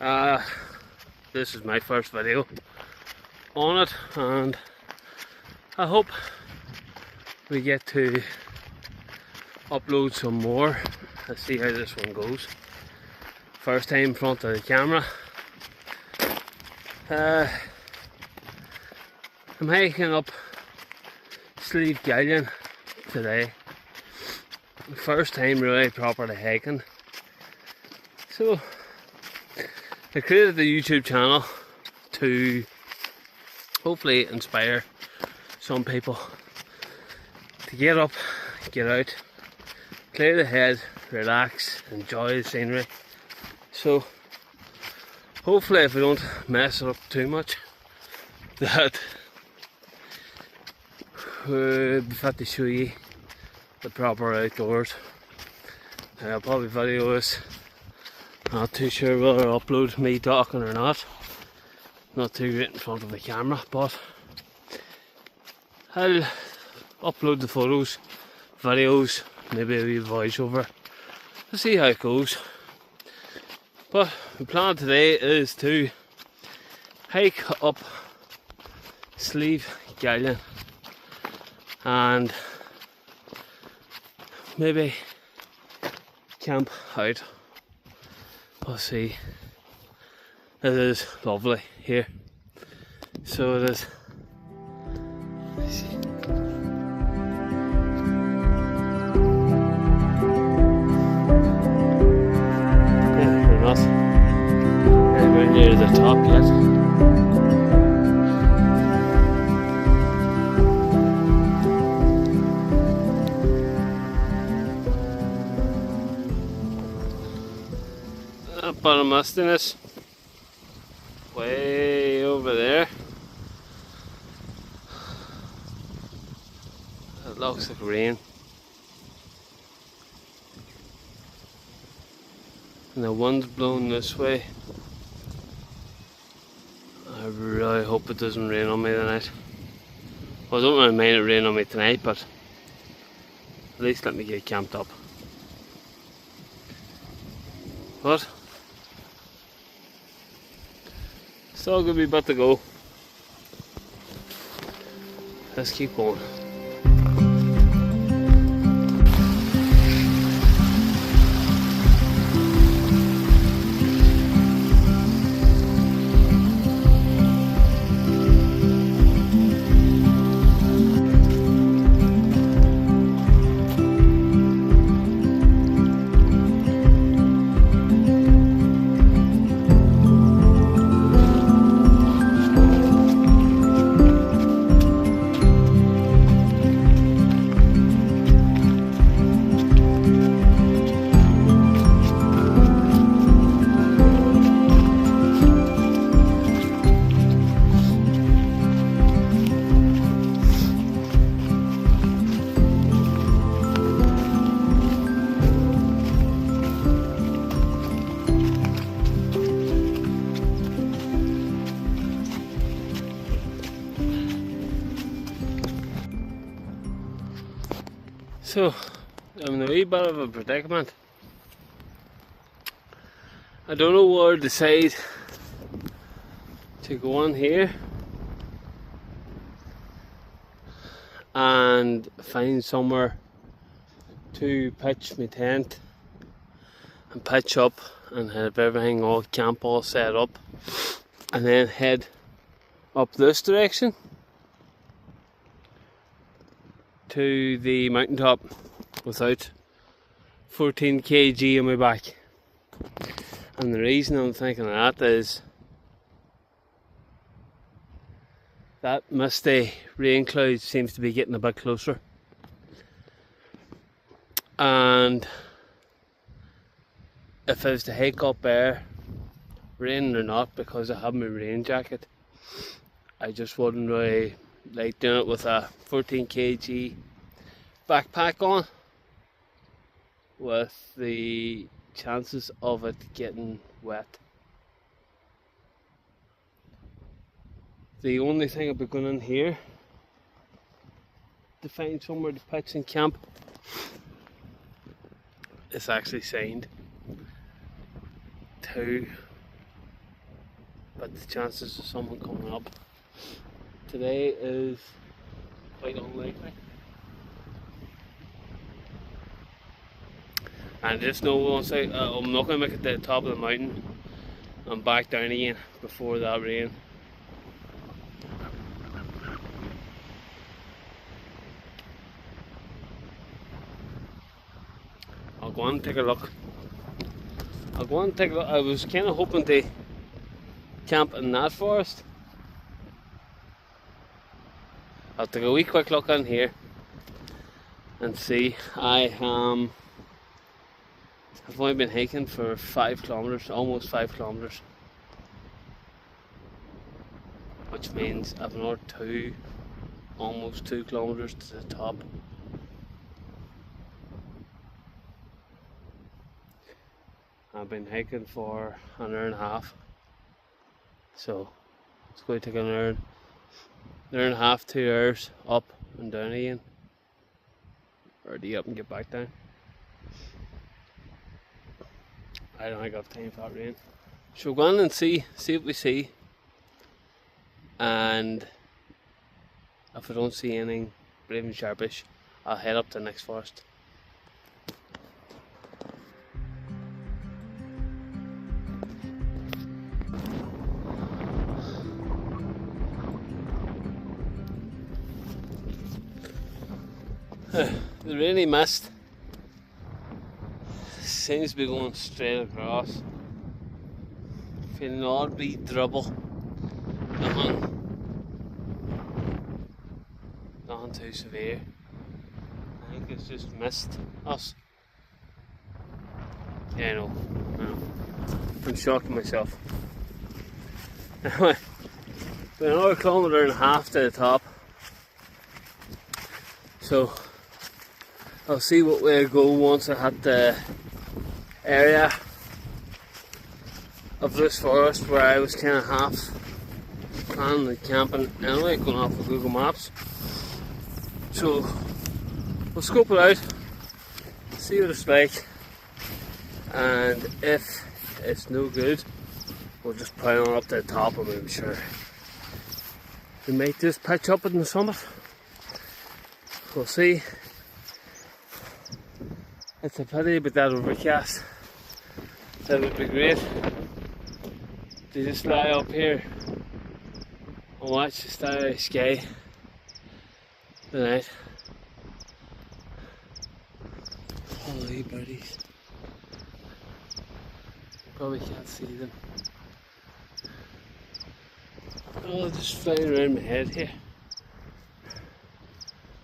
This is my first video on it, and I hope we get to upload some more. Let's see how this one goes. First time in front of the camera. I'm hiking up Slieve Gallion today. First time really properly hiking. So I created the YouTube channel to hopefully inspire some people to get up, get out, clear the head, relax, enjoy the scenery. So hopefully if we don't mess it up too much, that we'll be fit to show you the proper outdoors. I'll probably video this. Not too sure whether I'll upload me talking or not. Not too great in front of the camera, but I'll upload the photos, videos, maybe a wee voiceover to see how it goes. But the plan today is to hike up Slieve Gallion and maybe camp out. We'll see. It is lovely here, so it is. Let's see. Yeah, we're not anywhere near the top yet. But a mustiness way over there. It looks like rain. And the wind's blowing this way. I really hope it doesn't rain on me tonight. Well, I don't really mind it rain on me tonight, but at least let me get camped up. But still a good wee bit to go. Let's keep going. So, I'm in a wee bit of a predicament. I don't know where to decide to go on here and find somewhere to pitch my tent and pitch up and have everything all camp all set up, and then head up this direction to the mountaintop without 14 kg on my back. And the reason I'm thinking of that is that misty rain cloud seems to be getting a bit closer, and if I was to hike up there, rain or not, because I have my rain jacket, I just wouldn't really like doing it with a 14 kg backpack on, with the chances of it getting wet. The only thing I'll be going in here to find somewhere to pitch and camp is actually signed to but the chances of someone coming up today is quite unlikely. And just know once I'm not going to make it to the top of the mountain, I'm back down again before that rain. I'll go on and take a look. I was kind of hoping to camp in that forest. I'll take a wee quick look in here and see. I've only been hiking for 5 kilometers, almost 5 kilometers, which means I've another almost 2 kilometers to the top. I've been hiking for an hour and a half, so it's going to take an hour and a half, 2 hours up and down again, or to get up and get back down. I don't think I have time for that rain. So we'll go on and see what we see, and if I don't see anything brave and sharpish, I'll head up to the next forest. The rainy mist seems to be going straight across. Feeling oddly dribble. Nothing too severe. I think it's just missed us. Yeah, I know. I'm shocking myself. Anyway, been another kilometre and a half to the top. So I'll see what way I go once I hit the area of this forest where I was kind of half planning on camping anyway, going off of Google Maps. So we'll scope it out, see what it's like, and if it's no good, we'll just pile on up to the top and I'm sure we might just pitch up in the summit. We'll see. It's a pity about that overcast. That would be great to just lie up here and watch the starry sky tonight. Holy birdies. Probably can't see them. Oh, they're just flying around my head here.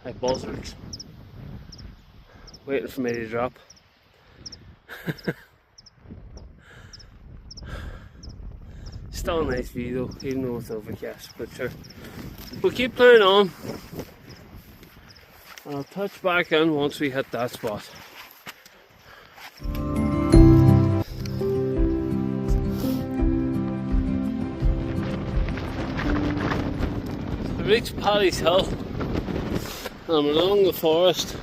Like buzzards. Waiting for me to drop. Still a nice view though, even though it's overcast, but sure. We'll keep playing on. I'll touch back in once we hit that spot. I reached Paddy's Hill and I'm along the forest.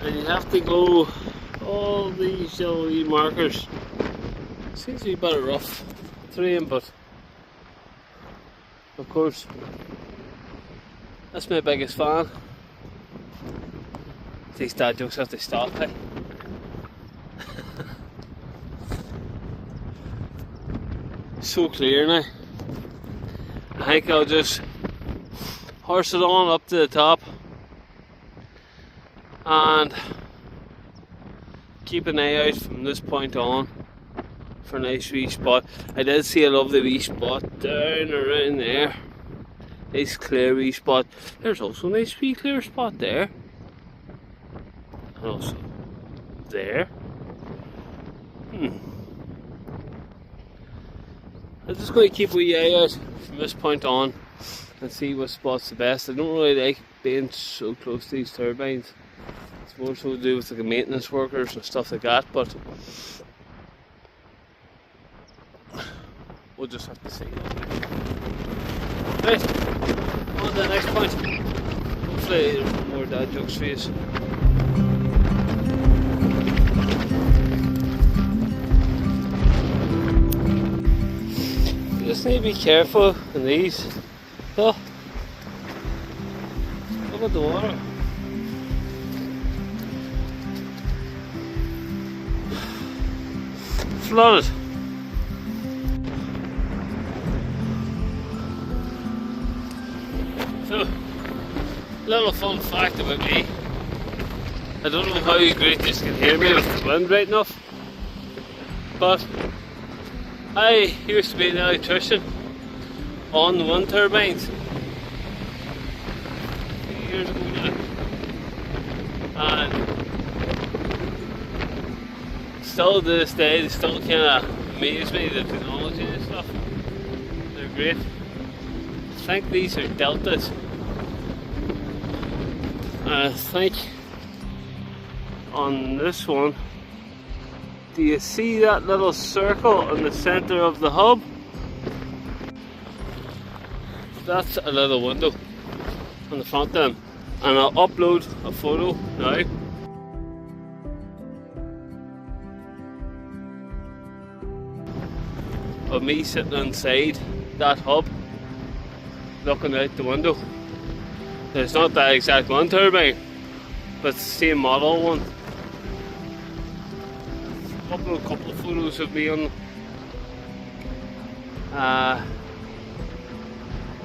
And you have to go all these yellowy markers. Seems to be a bit of rough terrain, but of course that's my biggest fan. These dad jokes have to stop. So clear now. I think I'll just horse it on up to the top and keep an eye out from this point on for a nice wee spot. I did see a lovely wee spot down around there. Nice clear wee spot. There's also a nice wee clear spot there. And also there. I'm just going to keep a wee eye out from this point on and see what spot's the best. I don't really like being so close to these turbines. It's more so to do with the maintenance workers and stuff like that, but we'll just have to see. Right, on to the next point. Hopefully there's more dad jokes for you. Just need to be careful in these. Oh, look at the water. Flooded. So, little fun fact about me. I don't know how great this can hear me with the wind right enough, but I used to be an electrician on the wind turbines a few years ago now, and still to this day they still kind of amaze me, the technology and stuff. They're great. I think these are deltas, and I think on this one, do you see that little circle in the center of the hub? That's a little window on the front end, and I'll upload a photo now. Of me sitting inside that hub, looking out the window. It's not that exact wind turbine, but it's the same model one. Upload a couple of photos of me on.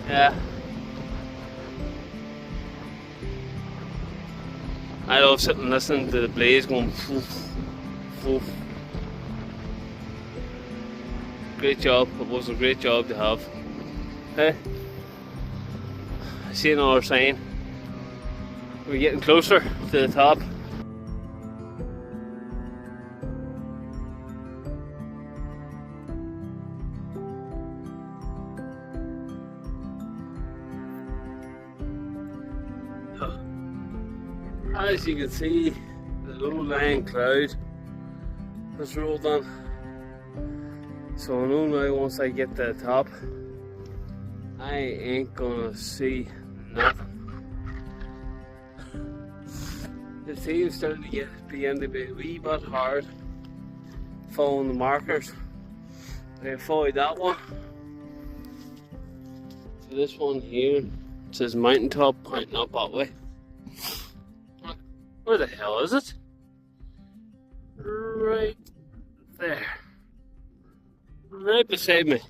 Yeah. I love sitting and listening to the blaze going foof, foof. Great job, it was a great job to have. Hey, I see another sign. We're getting closer to the top. As you can see, the low-lying cloud has rolled on. So I know now once I get to the top, I ain't gonna see nothing. The team's starting to begin to be a wee bit hard following the markers. I followed that one. So this one here says mountaintop pointing up that way. Where the hell is it? Right there. Right beside me.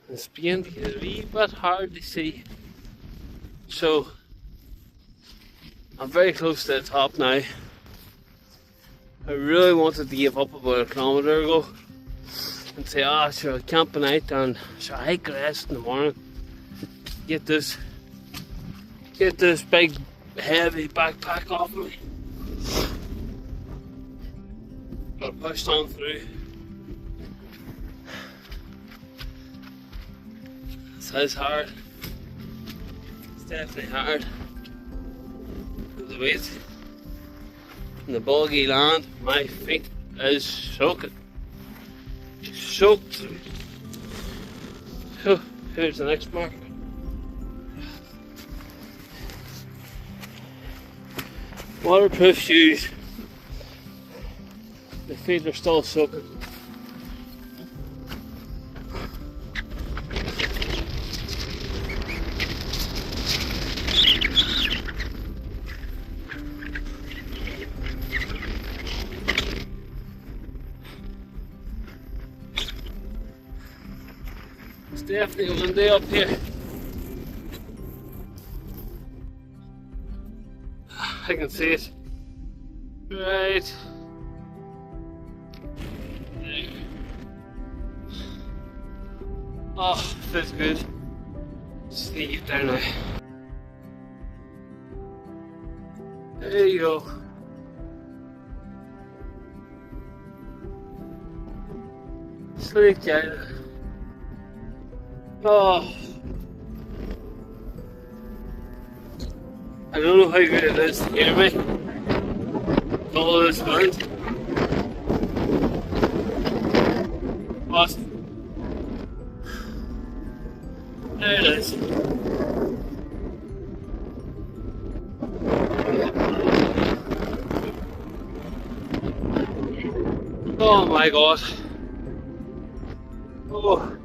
It's beginning to get a wee bit hard to see. So I'm very close to the top now. I really wanted to give up about a kilometre ago and say, sure, I'll camp a night and sure, I hike the rest in the morning. Get this big heavy backpack off me. But I pushed on through. It's hard. It's definitely hard. The weight in the boggy land, my feet is soaking. Soaked. So here's the next mark. Waterproof shoes. The feet are still soaking. It's definitely a windy up here. I can see it. Right. There. Oh, feels good. Just need to get down now. There you go. Slieve Gallion. Oh. I don't know how good it is to hear me. All this wind. But there it is. Oh my god. So,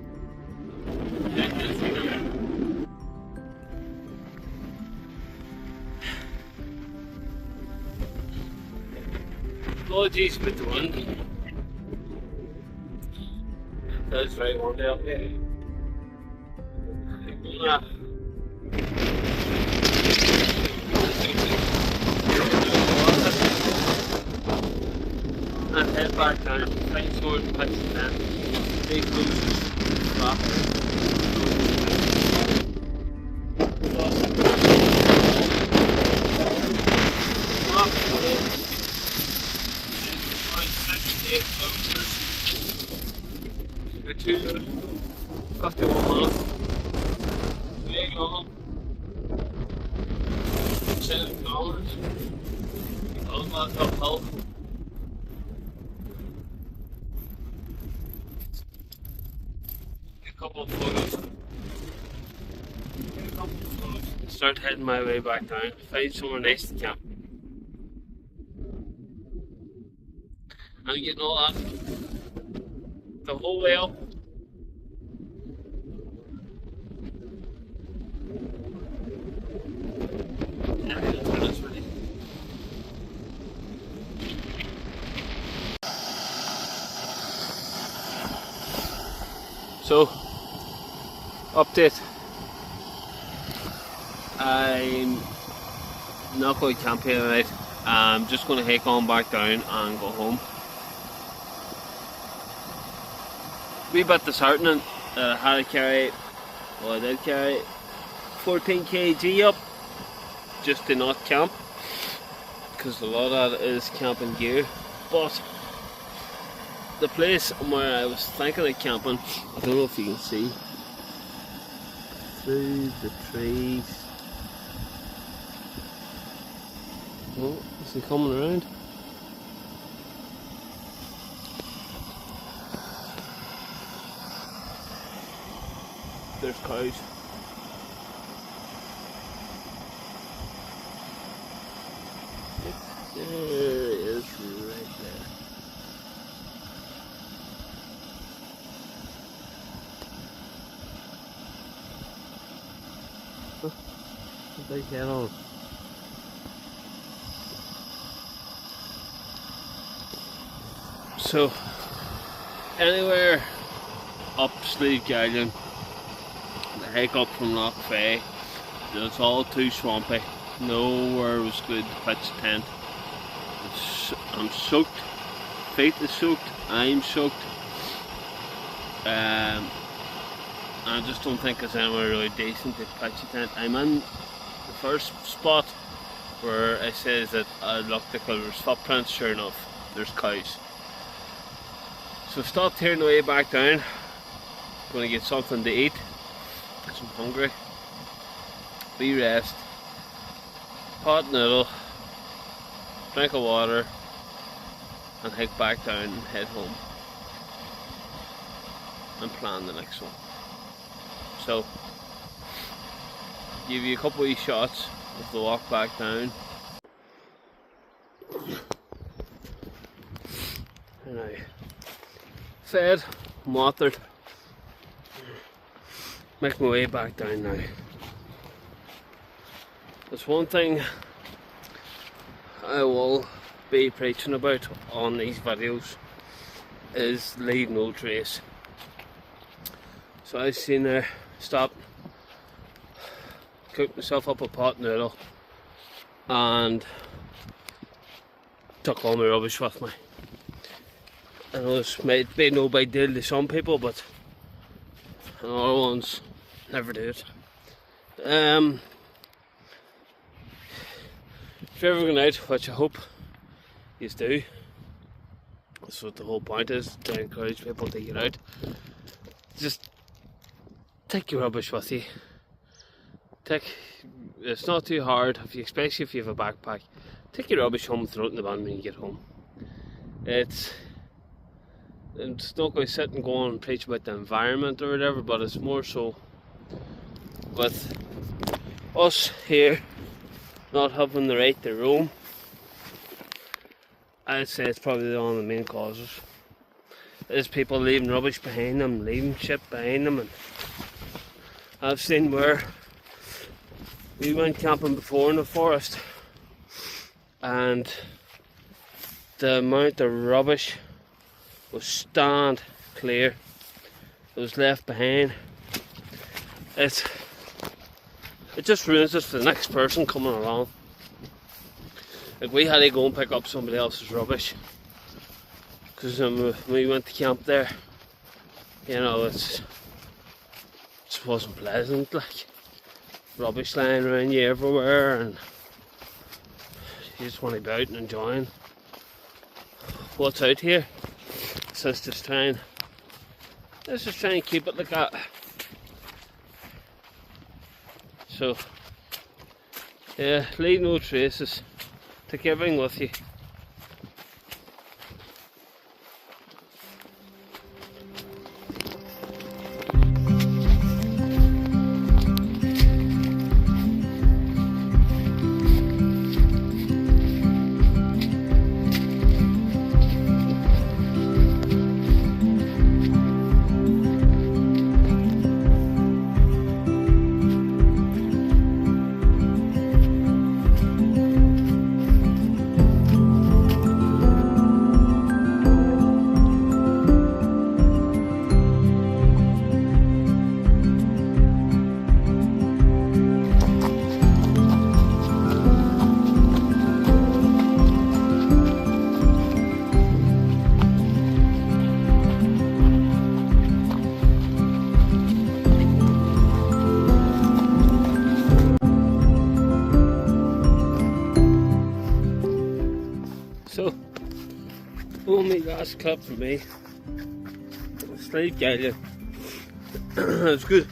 apologies with the wind. That's very windy up here. And head back down, find sword and pitch it down. Big losers, drop. The 51 miles. Big long. 7 hours. All that uphill. A couple of photos. Start heading my way back down. Find somewhere nice to camp. I'm getting all that the whole way up. So, update. I'm not going to camp here tonight. I'm just going to hike on back down and go home. Wee bit disheartening that I had to carry, well I did carry 14 kg up just to not camp, because a lot of that is camping gear. But the place where I was thinking of camping, I don't know if you can see through the trees. Oh, is he coming around? There's cows. There it is, right there. Huh? What did they get on? So, anywhere up Slieve Gallion, the hike up from Loch Fay, it's all too swampy. Nowhere was good to pitch a tent. I'm soaked, feet is soaked, I'm soaked. I just don't think there's anywhere really decent to pitch a tent. I'm in the first spot where it says that I looked like there was footprints. Sure enough, there's cows. So stopped here on the way back down. Gonna get something to eat because I'm hungry. Wee rest, pot noodle, drink of water, and hike back down and head home and plan the next one. So, give you a couple of shots of the walk back down. And I fed, watered, make my way back down now. There's one thing I will be preaching about on these videos, is leave no trace. So I've seen her stop, cooked myself up a pot noodle and took all my rubbish with me. I know this might be no big deal to some people, but other ones never do it. If you're ever going out, which I hope you do, that's what the whole point is, to encourage people to get out. Just take your rubbish with you. It's not too hard, especially if you have a backpack. Take your rubbish home and throw it in the bin when you get home. It's not going to sit and go on and preach about the environment or whatever, but it's more so with us here not having the right to roam. I'd say it's probably one of the main causes. There's people leaving rubbish behind them, leaving shit behind them, and I've seen where we went camping before in the forest and the amount of rubbish was stand clear. It was left behind. It just ruins it for the next person coming along. Like, we had to go and pick up somebody else's rubbish because when we went to camp there, you know, it wasn't pleasant. Like, rubbish lying around you everywhere, and you just want to be out and enjoying what's out here. So let's just try and keep it like that. So yeah, leave no traces. Take everything with you. So, only last clip for me. Slieve Gallion. It's good.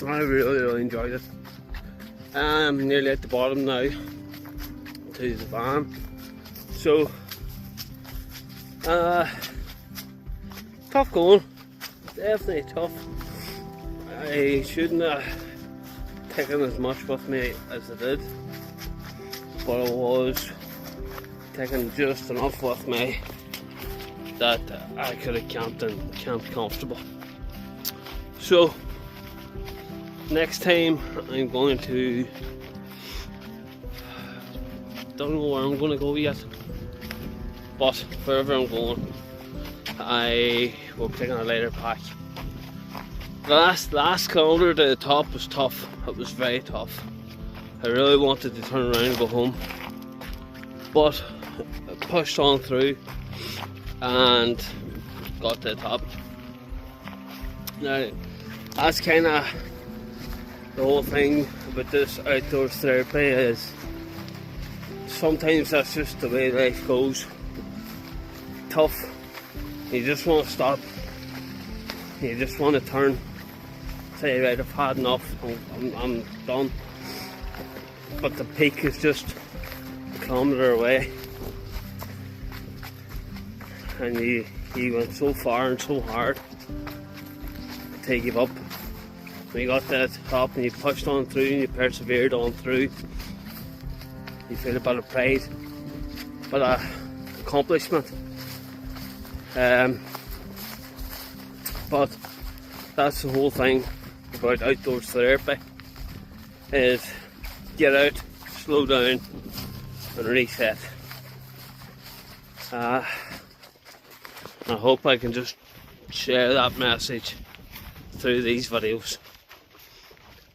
I really enjoyed it. I'm nearly at the bottom now to the van. So, tough going. Definitely tough. I shouldn't have taken as much with me as I did, but I was taking just enough with me that I could have camped comfortable. So next time I'm going to, don't know where I'm going to go yet, but wherever I'm going I will be taking a lighter pack. The last kilometre to the top was tough. It was very tough. I really wanted to turn around and go home, but I pushed on through and got to the top. Now, that's kind of the whole thing about this outdoors therapy, is sometimes that's just the way life goes. Tough. You just want to stop. You just want to turn. Say, right, I've had enough. I'm done. But the peak is just a kilometre away, and you went so far and so hard to give up. When you got to the top and you pushed on through and you persevered on through, you feel a bit of pride, but accomplishment. But that's the whole thing about outdoors therapy, is get out, slow down and reset. I hope I can just share that message through these videos,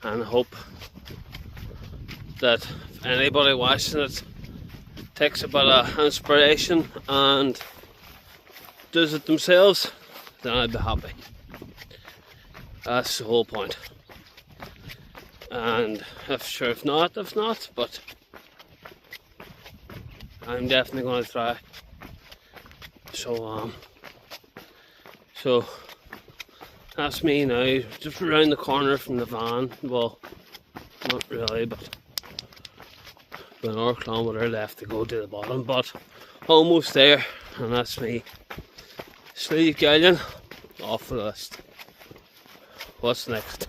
and I hope that if anybody watching it takes a bit of inspiration and does it themselves, then I'd be happy. That's the whole point. And if not, but I'm definitely going to try. So that's me now, just around the corner from the van. Well, not really, but another kilometre left to go to the bottom, but almost there. And that's me, Slieve Gallion, off the list. What's next?